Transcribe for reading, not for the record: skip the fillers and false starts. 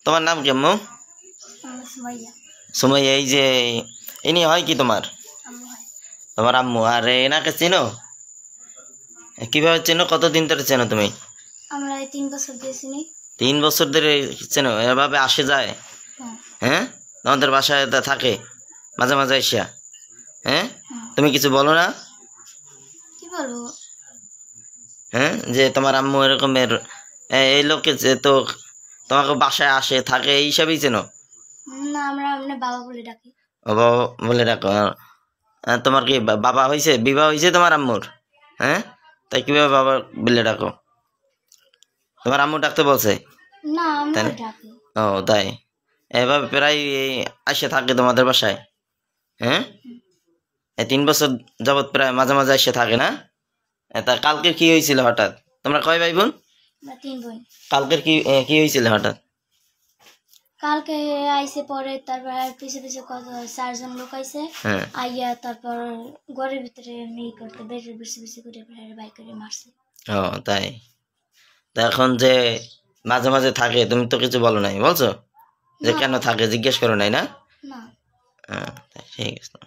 তোমার নাম কি আম্মু? সুমাইয়া। এই যে ইনি হয় কি তোমার? তোমার আম্মু। আর এনাকে চেনো? কিভাবে চেনো? কতদিন ধরে চেনো তুমি? আমরা 3 বছর ধরে চিনি। 3 বছর ধরে চেনো? এভাবে আসে যায়? হ্যাঁ, তোমাদের বাসায় থাকে মাঝে মাঝে এসে? হ্যাঁ, তুমি কিছু বলো না? কি বলবো? হ্যাঁ, যে তোমার আম্মু এরকমের এই লোকে যে তো তোমাকে বাসায় আসে থাকে এই হিসাবেই চেনো? না, আমরা বাবা বলে ডাকি। ও বাবা বলে ডাকো। তোমার কি বাবা হয়েছে, বিবাহ হয়েছে তোমার আম্মুর? হ্যাঁ, তাই কিভাবে বাবা বলে ডাকো? তোমার আম্মু ডাকতে বলছে? না, আমরা ডাকি। ও তাই, এভাবে প্রায় আসে থাকে তোমাদের বাসায়? হ্যাঁ, 3 বছর যাবৎ প্রায় মাঝে মাঝে এসে থাকে না? তা কালকে কি হয়েছিল হঠাৎ? তোমরা কয় ভাই বোন? 3 বোন। কালকের কি হয়েছিল হঠাৎ? কালকে আইসে পরে তারপর পিছে পিছে কত 4 জন লোক আইসে। আইয়া তারপর ঘরের ভিতরে মেয়ে করতে বেশি বেশি বেশি করে বাইক করে মারছে। ও তাই, তা এখন যে মাঝে মাঝে থাকে তুমি তো কিছু বলো নাই, বলছো যে কেন থাকে জিজ্ঞেস করো নাই? না, ঠিক আছে।